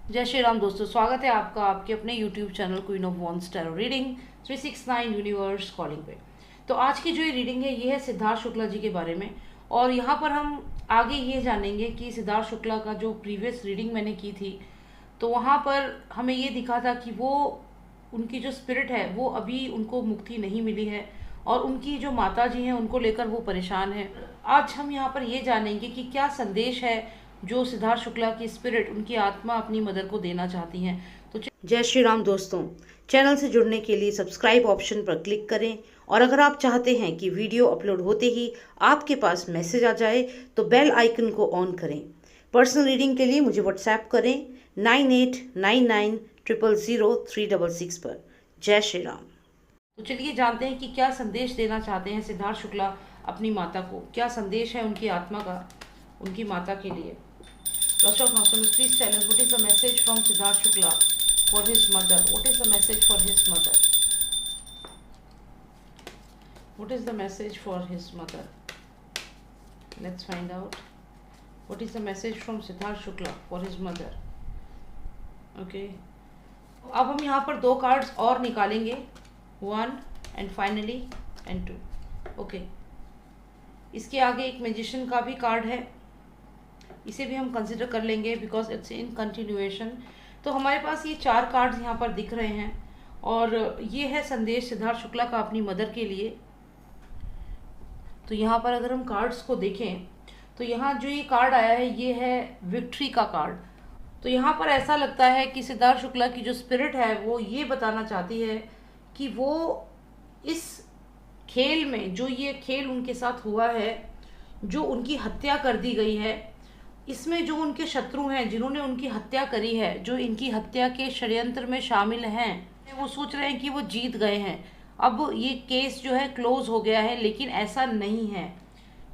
जय श्री राम दोस्तों, स्वागत है आपका आपके अपने YouTube channel queen of wands tarot reading 369 universe calling पे। तो आज की जो ये रीडिंग है ये है सिद्धार्थ शुक्ला जी के बारे में। और यहाँ पर हम आगे ये जानेंगे कि सिद्धार्थ शुक्ला का जो प्रीवियस रीडिंग मैंने की थी तो वहाँ पर हमें ये दिखा था कि वो उनकी जो स्पिरिट है वो अभी उनको मुक्ति नहीं मिली है और उनकी जो माता जी हैं उनको लेकर वो परेशान है। आज हम यहाँ पर ये जानेंगे कि क्या संदेश है जो सिद्धार्थ शुक्ला की स्पिरिट उनकी आत्मा अपनी मदर को देना चाहती हैं। तो जय श्री राम दोस्तों, चैनल से जुड़ने के लिए सब्सक्राइब ऑप्शन पर क्लिक करें और अगर आप चाहते हैं कि वीडियो अपलोड होते ही आपके पास मैसेज आ जाए तो बेल आइकन को ऑन करें। पर्सनल रीडिंग के लिए मुझे व्हाट्सएप करें 9899000366 पर। जय श्री राम। तो चलिए जानते हैं कि क्या संदेश देना चाहते हैं सिद्धार्थ शुक्ला अपनी माता को। क्या संदेश है उनकी आत्मा का उनकी माता के लिए। Lord of Maximus, please tell us what is the message from Siddharth Shukla for his mother. What is the message for his mother? What is the message for his mother? Let's find out. What is the message from Siddharth Shukla for his mother? Okay. अब हम यहाँ पर दो cards और निकालेंगे, 1 and finally and 2. Okay, इसके आगे एक मैजिशियन का भी कार्ड है, इसे भी हम कंसिडर कर लेंगे बिकॉज इट्स इन कंटिन्यूएशन। तो हमारे पास ये 4 कार्ड्स यहाँ पर दिख रहे हैं और ये है संदेश सिद्धार्थ शुक्ला का अपनी मदर के लिए। तो यहाँ पर अगर हम कार्ड्स को देखें तो यहाँ जो ये कार्ड आया है ये है विक्ट्री का कार्ड। तो यहाँ पर ऐसा लगता है कि सिद्धार्थ शुक्ला की जो स्पिरिट है वो ये बताना चाहती है कि वो इस खेल में, जो ये खेल उनके साथ हुआ है, जो उनकी हत्या कर दी गई है, इसमें जो उनके शत्रु हैं जिन्होंने उनकी हत्या करी है, जो इनकी हत्या के षड्यंत्र में शामिल हैं, वो सोच रहे हैं कि वो जीत गए हैं, अब ये केस जो है क्लोज हो गया है, लेकिन ऐसा नहीं है।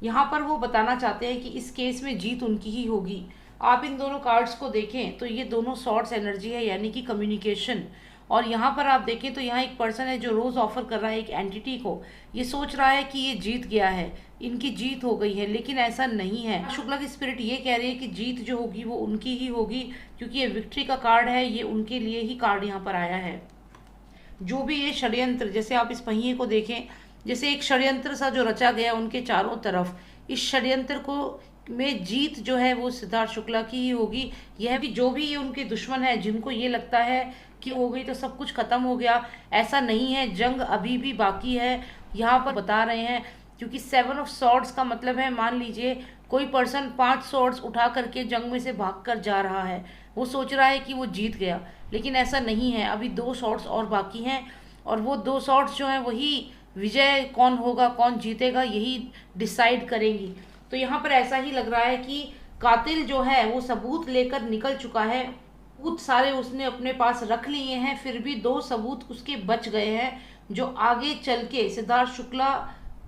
यहाँ पर वो बताना चाहते हैं कि इस केस में जीत उनकी ही होगी। आप इन दोनों कार्ड्स को देखें तो ये दोनों सॉर्ट्स एनर्जी है, यानी कि कम्युनिकेशन। और यहाँ पर आप देखें तो यहाँ एक पर्सन है जो रोज़ ऑफर कर रहा है एक एंटिटी को। ये सोच रहा है कि ये जीत गया है, इनकी जीत हो गई है, लेकिन ऐसा नहीं है। शुक्ला की स्पिरिट ये कह रही है कि जीत जो होगी वो उनकी ही होगी, क्योंकि ये विक्ट्री का कार्ड है, ये उनके लिए ही कार्ड यहाँ पर आया है। जो भी ये षड्यंत्र, जैसे आप इस पहिए को देखें, जैसे एक षड्यंत्र सा जो रचा गया उनके चारों तरफ, इस षड्यंत्र को में जीत जो है वो सिद्धार्थ शुक्ला की ही होगी। यह भी जो भी ये उनके दुश्मन है जिनको ये लगता है कि हो गई तो सब कुछ खत्म हो गया, ऐसा नहीं है, जंग अभी भी बाकी है। यहाँ पर बता रहे हैं क्योंकि 7 ऑफ सॉर्ड्स का मतलब है, मान लीजिए कोई पर्सन 5 सॉर्ड्स उठा करके जंग में से भाग कर जा रहा है, वो सोच रहा है कि वो जीत गया, लेकिन ऐसा नहीं है, अभी 2 सॉर्ड्स और बाकी हैं और वो 2 सॉर्ड्स जो हैं वही विजय कौन होगा, कौन जीतेगा, यही डिसाइड करेंगी। तो यहाँ पर ऐसा ही लग रहा है कि कातिल जो है वो सबूत लेकर निकल चुका है, सबूत सारे उसने अपने पास रख लिए हैं, फिर भी 2 सबूत उसके बच गए हैं जो आगे चल के सिद्धार्थ शुक्ला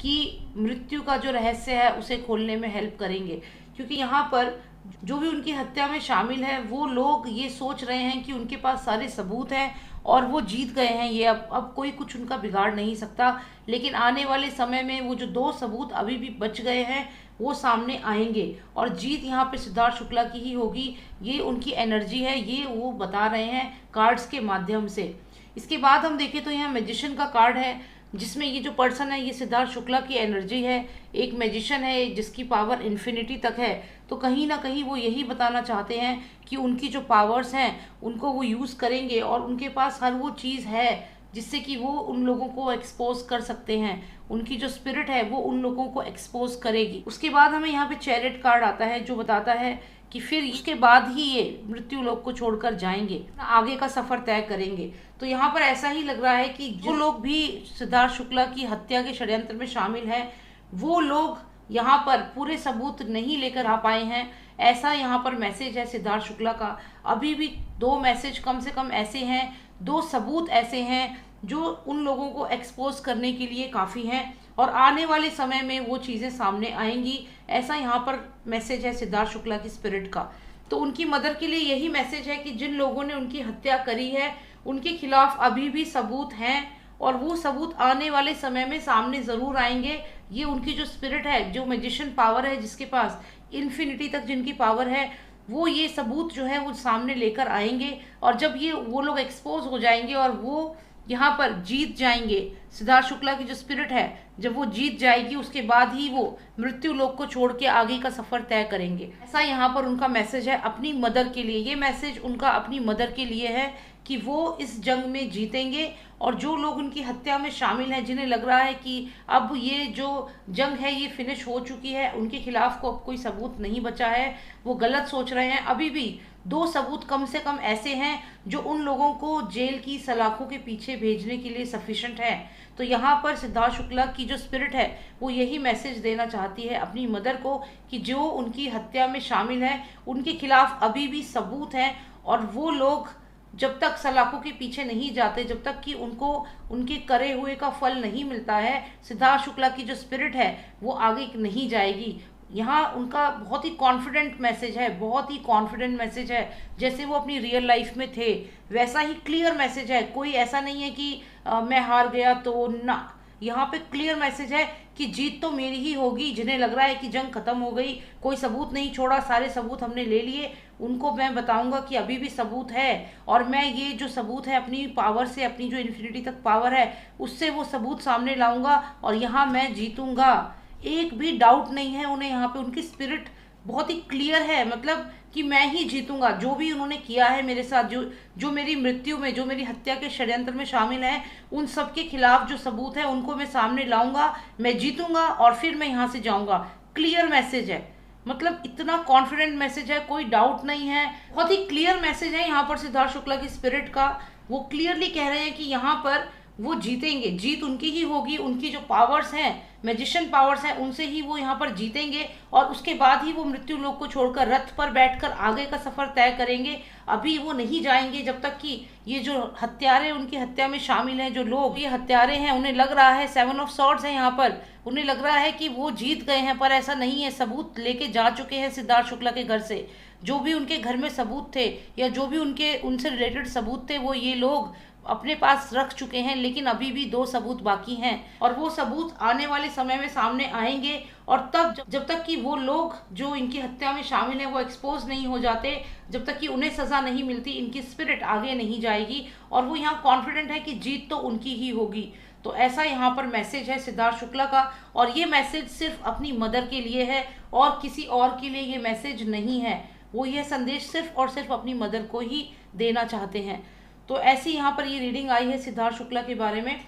की मृत्यु का जो रहस्य है उसे खोलने में हेल्प करेंगे। क्योंकि यहाँ पर जो भी उनकी हत्या में शामिल है वो लोग ये सोच रहे हैं कि उनके पास सारे सबूत हैं और वो जीत गए हैं, ये अब कोई कुछ उनका बिगाड़ नहीं सकता। लेकिन आने वाले समय में वो जो 2 सबूत अभी भी बच गए हैं वो सामने आएंगे और जीत यहाँ पे सिद्धार्थ शुक्ला की ही होगी। ये उनकी एनर्जी है, ये वो बता रहे हैं कार्ड्स के माध्यम से। इसके बाद हम देखें तो यहाँ मैजिशियन का कार्ड है, जिसमें ये जो पर्सन है ये सिद्धार्थ शुक्ला की एनर्जी है, एक मैजिशियन है जिसकी पावर इन्फिनिटी तक है। तो कहीं ना कहीं वो यही बताना चाहते हैं कि उनकी जो पावर्स हैं उनको वो यूज़ करेंगे और उनके पास हर वो चीज़ है जिससे कि वो उन लोगों को एक्सपोज कर सकते हैं। उनकी जो स्पिरिट है वो उन लोगों को एक्सपोज करेगी। उसके बाद हमें यहाँ पे चैरिट कार्ड आता है जो बताता है कि फिर इसके बाद ही ये मृत्यु लोक को छोड़कर जाएंगे, आगे का सफर तय करेंगे। तो यहाँ पर ऐसा ही लग रहा है कि जो लोग भी सिद्धार्थ शुक्ला की हत्या के षड्यंत्र में शामिल हैं वो लोग यहाँ पर पूरे सबूत नहीं लेकर आ पाए हैं, ऐसा यहाँ पर मैसेज है सिद्धार्थ शुक्ला का। अभी भी 2 मैसेज कम से कम ऐसे हैं, 2 सबूत ऐसे हैं जो उन लोगों को एक्सपोज करने के लिए काफ़ी हैं और आने वाले समय में वो चीज़ें सामने आएंगी, ऐसा यहाँ पर मैसेज है सिद्धार्थ शुक्ला की स्पिरिट का। तो उनकी मदर के लिए यही मैसेज है कि जिन लोगों ने उनकी हत्या करी है उनके खिलाफ अभी भी सबूत हैं और वो सबूत आने वाले समय में सामने ज़रूर आएंगे। ये उनकी जो स्पिरिट है, जो मैजिशियन पावर है, जिसके पास इन्फिनिटी तक जिनकी पावर है, वो ये सबूत जो है वो सामने लेकर आएंगे, और जब ये वो लोग एक्सपोज हो जाएंगे और वो यहाँ पर जीत जाएंगे, सिद्धार्थ शुक्ला की जो स्पिरिट है जब वो जीत जाएगी उसके बाद ही वो मृत्यु लोक को छोड़ के आगे का सफर तय करेंगे। ऐसा यहाँ पर उनका मैसेज है अपनी मदर के लिए। ये मैसेज उनका अपनी मदर के लिए है कि वो इस जंग में जीतेंगे, और जो लोग उनकी हत्या में शामिल हैं, जिन्हें लग रहा है कि अब ये जो जंग है ये फिनिश हो चुकी है, उनके खिलाफ को अब कोई सबूत नहीं बचा है, वो गलत सोच रहे हैं। अभी भी 2 सबूत कम से कम ऐसे हैं जो उन लोगों को जेल की सलाखों के पीछे भेजने के लिए सफिशिएंट है। तो यहाँ पर सिद्धार्थ शुक्ला की जो स्पिरिट है वो यही मैसेज देना चाहती है अपनी मदर को कि जो उनकी हत्या में शामिल है उनके खिलाफ अभी भी सबूत हैं, और वो लोग जब तक सलाखों के पीछे नहीं जाते, जब तक कि उनको उनके करे हुए का फल नहीं मिलता है, सिद्धार्थ शुक्ला की जो स्पिरिट है वो आगे नहीं जाएगी। यहाँ उनका बहुत ही कॉन्फिडेंट मैसेज है, बहुत ही कॉन्फिडेंट मैसेज है, जैसे वो अपनी रियल लाइफ में थे वैसा ही क्लियर मैसेज है। कोई ऐसा नहीं है कि मैं हार गया तो ना, यहाँ पे क्लियर मैसेज है कि जीत तो मेरी ही होगी। जिन्हें लग रहा है कि जंग खत्म हो गई, कोई सबूत नहीं छोड़ा, सारे सबूत हमने ले लिए, उनको मैं बताऊंगा कि अभी भी सबूत है, और मैं ये जो सबूत है अपनी पावर से, अपनी जो इन्फिनिटी तक पावर है उससे वो सबूत सामने लाऊंगा और यहाँ मैं जीतूंगा। एक भी डाउट नहीं है उन्हें। यहाँ पे उनकी स्पिरिट बहुत ही क्लियर है, मतलब कि मैं ही जीतूंगा। जो भी उन्होंने किया है मेरे साथ, जो जो मेरी मृत्यु में, जो मेरी हत्या के षड्यंत्र में शामिल है, उन सब के खिलाफ जो सबूत है उनको मैं सामने लाऊंगा, मैं जीतूंगा और फिर मैं यहाँ से जाऊंगा। क्लियर मैसेज है, मतलब इतना कॉन्फिडेंट मैसेज है, कोई डाउट नहीं है, बहुत ही क्लियर मैसेज है यहाँ पर सिद्धार्थ शुक्ला की स्पिरिट का। वो क्लियरली कह रहे हैं कि यहाँ पर वो जीतेंगे, जीत उनकी ही होगी। उनकी जो पावर्स हैं, मैजिशियन पावर्स हैं, उनसे ही वो यहाँ पर जीतेंगे, और उसके बाद ही वो मृत्यु लोक को छोड़कर रथ पर बैठकर आगे का सफर तय करेंगे। अभी वो नहीं जाएंगे जब तक कि ये जो हत्यारे उनकी हत्या में शामिल हैं, जो लोग ये हत्यारे हैं, उन्हें लग रहा है 7 ऑफ सॉर्ड्स है यहाँ पर, उन्हें लग रहा है कि वो जीत गए हैं, पर ऐसा नहीं है। सबूत लेके जा चुके हैं सिद्धार्थ शुक्ला के घर से। जो भी उनके घर में सबूत थे या जो भी उनके उनसे रिलेटेड सबूत थे वो ये लोग अपने पास रख चुके हैं, लेकिन अभी भी 2 सबूत बाकी हैं, और वो सबूत आने वाले समय में सामने आएंगे। और तब जब तक कि वो लोग जो इनकी हत्या में शामिल हैं वो एक्सपोज नहीं हो जाते, जब तक कि उन्हें सजा नहीं मिलती, इनकी स्पिरिट आगे नहीं जाएगी, और वो यहाँ कॉन्फिडेंट है कि जीत तो उनकी ही होगी। तो ऐसा यहाँ पर मैसेज है सिद्धार्थ शुक्ला का, और ये मैसेज सिर्फ अपनी मदर के लिए है और किसी और के लिए ये मैसेज नहीं है। वो यह संदेश सिर्फ और सिर्फ अपनी मदर को ही देना चाहते हैं। तो ऐसी यहाँ पर ये रीडिंग आई है सिद्धार्थ शुक्ला के बारे में।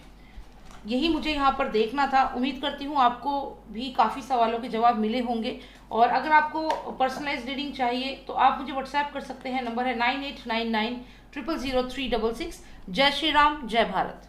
यही मुझे यहाँ पर देखना था। उम्मीद करती हूँ आपको भी काफ़ी सवालों के जवाब मिले होंगे, और अगर आपको पर्सनलाइज रीडिंग चाहिए तो आप मुझे व्हाट्सएप कर सकते हैं। नंबर है 9899 000 366। जय श्री राम, जय भारत।